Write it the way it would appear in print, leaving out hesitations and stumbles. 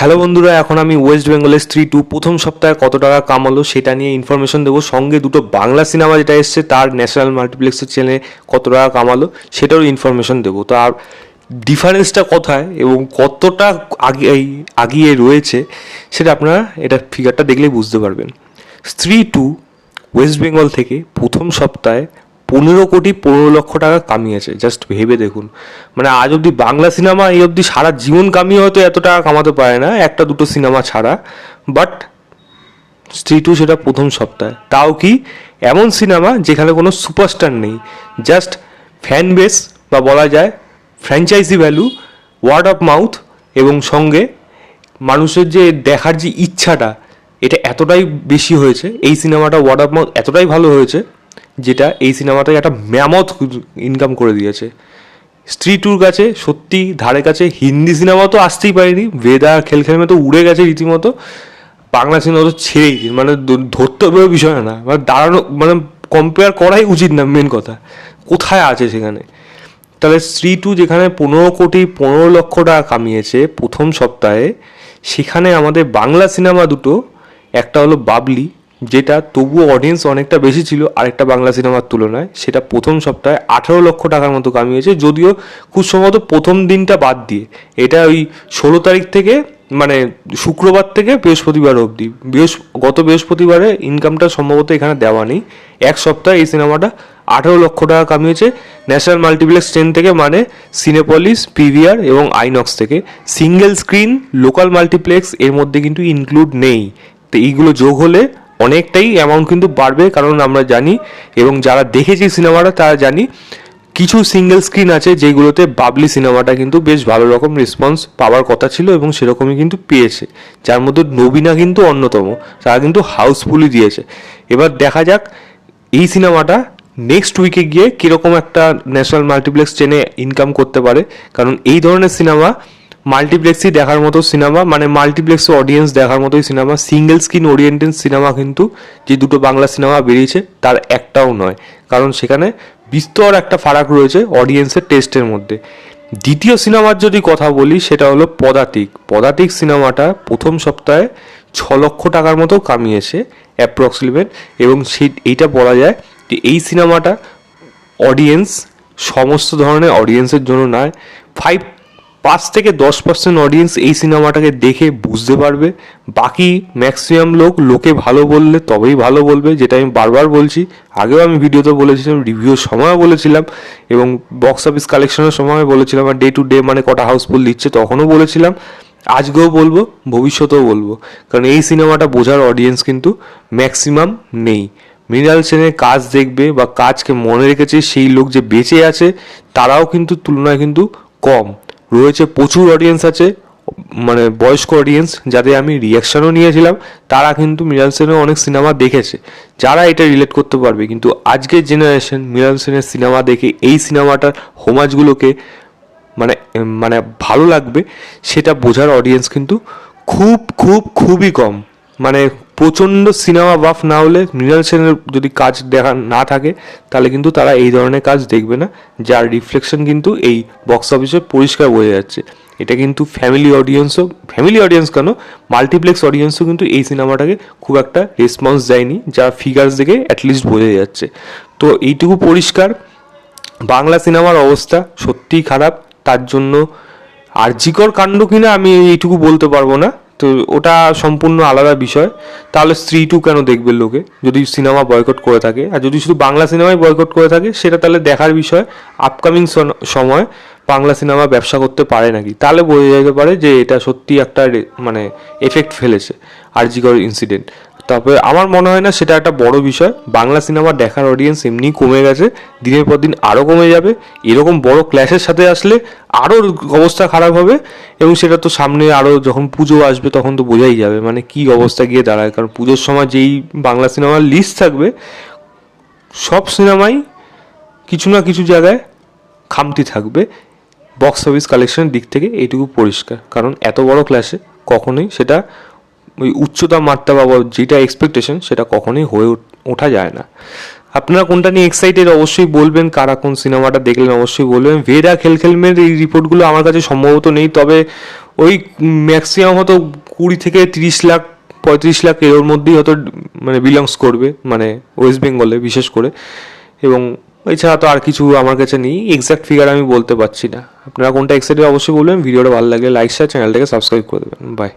Hello বন্ধুরা, এখন আমি ওয়েস্ট বেঙ্গলের স্ত্রী টু প্রথম সপ্তাহে কত টাকা কামালো সেটা নিয়ে ইনফরমেশন দেবো। সঙ্গে দুটো বাংলা সিনেমা যেটা এসছে তার ন্যাশনাল মাল্টিপ্লেক্সের চ্যানেলে কত টাকা কামালো সেটারও ইনফরমেশন দেবো। তো আর ডিফারেন্সটা কোথায় এবং কতটা আগিয়ে রয়েছে সেটা আপনারা এটা ফিগারটা দেখলেই বুঝতে পারবেন। স্ত্রী টু ওয়েস্ট বেঙ্গল থেকে প্রথম সপ্তাহে 15,15,00,000 টাকা কামিয়েছে। জাস্ট ভেবে দেখুন, মানে আজ অবধি বাংলা সিনেমা এই অবধি সারা জীবন কামিয়ে হয়তো এত টাকা কামাতে পারে না, একটা দুটো সিনেমা ছাড়া। বাট স্ত্রী টু সেটা প্রথম সপ্তাহে, তাও কি এমন সিনেমা যেখানে কোনো সুপারস্টার নেই, জাস্ট ফ্যান বেস বা বলা যায় franchise value, word of mouth এবং সঙ্গে মানুষের যে দেখার যে ইচ্ছাটা, এটা এতটাই বেশি হয়েছে। এই সিনেমাটা ওয়ার্ড অফ মাউথ এতটাই ভালো হয়েছে যেটা এই সিনেমাটাকে একটা ম্যামথ ইনকাম করে দিয়েছে। স্ত্রী টুর কাছে সত্যি ধারে কাছে হিন্দি সিনেমা তো আসতেই পারেনি, বেদা খেল খেলমে তো উড়ে গেছে রীতিমতো। বাংলা সিনেমা তো ছেড়েই দিন, মানে ধরতে হবে বিষয় না, মানে দাঁড়ানো মানে কম্পেয়ার করাই উচিত না। মেন কথা কোথায় আছে সেখানে। তাহলে স্ত্রী টু যেখানে 15,15,00,000 টাকা কামিয়েছে প্রথম সপ্তাহে, সেখানে আমাদের বাংলা সিনেমা দুটো, একটা হলো বাবলি, যেটা তবুও অডিয়েন্স অনেকটা বেশি ছিল আরেকটা বাংলা সিনেমার তুলনায়, সেটা প্রথম সপ্তাহে 18,00,000 টাকার মতো কামিয়েছে। যদিও খুব সম্ভবত প্রথম দিনটা বাদ দিয়ে, এটা ওই 16 তারিখ থেকে, মানে শুক্রবার থেকে বৃহস্পতিবার অবধি, গত বৃহস্পতিবারে ইনকামটা সম্ভবত এখানে দেওয়া নেই। এক সপ্তাহে এই সিনেমাটা 18,00,000 টাকা কামিয়েছে ন্যাশনাল মাল্টিপ্লেক্স চেন থেকে, মানে সিনেপলিস, পিভিআর এবং আইনক্স থেকে। সিঙ্গেল স্ক্রিন, লোকাল মাল্টিপ্লেক্স এর মধ্যে কিন্তু ইনক্লুড নেই। তো এইগুলো যোগ হলে অনেকটাই অ্যামাউন্ট কিন্তু বাড়বে, কারণ আমরা জানি এবং যারা দেখেছি সিনেমাটা তারা জানি কিছু সিঙ্গেল স্ক্রিন আছে যেগুলোতে বাবলি সিনেমাটা কিন্তু বেশ ভালো রকম রেসপন্স পাওয়ার কথা ছিল এবং সেরকমই কিন্তু পেয়েছে, যার মধ্যে নবীনা কিন্তু অন্যতম। তারা কিন্তু হাউসফুলি দিয়েছে। এবার দেখা যাক এই সিনেমাটা নেক্সট উইকে গিয়ে কীরকম একটা ন্যাশনাল মাল্টিপ্লেক্স চেনে ইনকাম করতে পারে। কারণ এই ধরনের সিনেমা মাল্টিপ্লেক্সই দেখার মতো সিনেমা, মানে মাল্টিপ্লেক্স অডিয়েন্স দেখার মতোই cinema. Single screen oriented cinema কিন্তু যে দুটো বাংলা সিনেমা বেরিয়েছে তার একটাও নয়, কারণ সেখানে বিস্তর একটা ফারাক রয়েছে অডিয়েন্সের টেস্টের মধ্যে। দ্বিতীয় সিনেমার যদি কথা বলি সেটা হলো পদাতিক। পদাতিক সিনেমাটা প্রথম সপ্তাহে 6,00,000 টাকার মতো কামিয়েছে অ্যাপ্রক্সিমেট, এবং এইটা বলা যায় যে এই সিনেমাটা অডিয়েন্স সমস্ত ধরনের অডিয়েন্সের জন্য নয়। 5 থেকে 10% অডিয়েন্স এই সিনেমাটাকে দেখে বুঝতে পারবে। বাকি ম্যাক্সিমাম লোকে ভালো বললে তবেই ভালো বলবে, যেটা আমি বারবার বলছি। আগেও আমি ভিডিওতে বলেছিলাম, রিভিউর সময় বলেছিলাম এবং বক্স অফিস কালেকশনের সময় বলেছিলাম, আর ডে টু ডে মানে কটা হাউসফুল দিচ্ছে তখনও বলেছিলাম, আজকেও বলবো, ভবিষ্যতেও বলবো। কারণ এই সিনেমাটা বোঝার অডিয়েন্স কিন্তু ম্যাক্সিমাম নেই। মৃণাল সেনের কাজ দেখবে বা কাজকে মনে রেখেছে সেই লোক যে বেঁচে আছে তারাও কিন্তু তুলনায় কিন্তু কম রয়েছে। প্রচুর অডিয়েন্স আছে, মানে বয়স্ক অডিয়েন্স যাদের আমি রিয়াকশানও নিয়েছিলাম, তারা কিন্তু মৃণাল সেনের অনেক সিনেমা দেখেছে, যারা এটা রিলেট করতে পারবে। কিন্তু আজকের জেনারেশন মৃণাল সেনের সিনেমা দেখে এই সিনেমাটার হোমাজগুলোকে মানে মানে ভালো লাগবে সেটা বোঝার অডিয়েন্স কিন্তু খুবই কম। মানে প্রচণ্ড সিনেমা বাফ না হলে, মৃণাল সেনের যদি কাজ দেখা না থাকে, তাহলে কিন্তু তারা এই ধরনের কাজ দেখবে না, যার রিফ্লেকশন কিন্তু এই বক্স অফিসে পরিষ্কার বোঝা যাচ্ছে। এটা কিন্তু ফ্যামিলি অডিয়েন্স কেন, মাল্টিপ্লেক্স অডিয়েন্সও কিন্তু এই সিনেমাটাকে খুব একটা রেসপন্স দেয়নি, যা ফিগার্স দেখে অ্যাটলিস্ট বোঝা যাচ্ছে। তো এইটুকু পরিষ্কার, বাংলা সিনেমার অবস্থা সত্যিই খারাপ। তার জন্য আরজিকর কাণ্ড কিনা আমি এইটুকু বলতে পারবো না, তো ওটা সম্পূর্ণ আলাদা বিষয়। তাহলে স্ত্রী টু কেন দেখবে লোকে, যদি সিনেমা বয়কট করে থাকে? আর যদি শুধু বাংলা সিনেমাই বয়কট করে থাকে সেটা তাহলে দেখার বিষয়, আপকামিং সময় বাংলা সিনেমা ব্যবসা করতে পারে নাকি, তাহলে বোঝা যেতে পারে যে এটা সত্যি একটা মানে এফেক্ট ফেলেছে আরজিকর ইনসিডেন্ট। তবে আমার মনে হয় না সেটা একটা বড় বিষয়। বাংলা সিনেমা দেখার অডিয়েন্স এমনিই কমে গেছে, দিনের পর দিন আরও কমে যাবে। এরকম বড় ক্ল্যাশের সাথে আসলে আরও অবস্থা খারাপ হবে, এবং সেটা তো সামনে আরও যখন পুজো আসবে তখন তো বোঝাই যাবে মানে কী অবস্থা গিয়ে দাঁড়ায়। কারণ পুজোর সময় যেই বাংলা সিনেমার লিস্ট থাকবে, সব সিনেমাই কিছু না কিছু জায়গায় খামতি থাকবে বক্স অফিস কালেকশনের দিক থেকে, এইটুকু পরিষ্কার। কারণ এত বড় ক্লাসে কখনোই সেটা ওই উচ্চতা মাত্রা বা যেটা এক্সপেকটেশন সেটা কখনোই হয়ে ওঠা যায় না। আপনারা কোনটা নিয়ে এক্সাইটেড অবশ্যই বলবেন, কারা কোন সিনেমাটা দেখলেন অবশ্যই বলবেন। ভেদা খেল খেলমের এই রিপোর্টগুলো আমার কাছে সম্ভবত নেই, তবে ওই ম্যাক্সিমাম হয়তো 20 থেকে 30 লাখ 35 লাখ হয়তো 20 থেকে 30 লাখ 35 লাখ এর মধ্যেই হয়তো মানে বিলংস করবে, মানে ওয়েস্ট বেঙ্গলে বিশেষ করে। এবং এছাড়া তো আর কিছু আমার কাছে নেই, এক্সাক্ট ফিগার আমি বলতে পারছি না। আপনারা কোনটা এক্সাক্টলি অবশ্যই বলবেন। ভিডিওটা ভালো লাগলে লাইক শেয়ার, চ্যানেলটাকে সাবস্ক্রাইব করে দেবেন। বাই।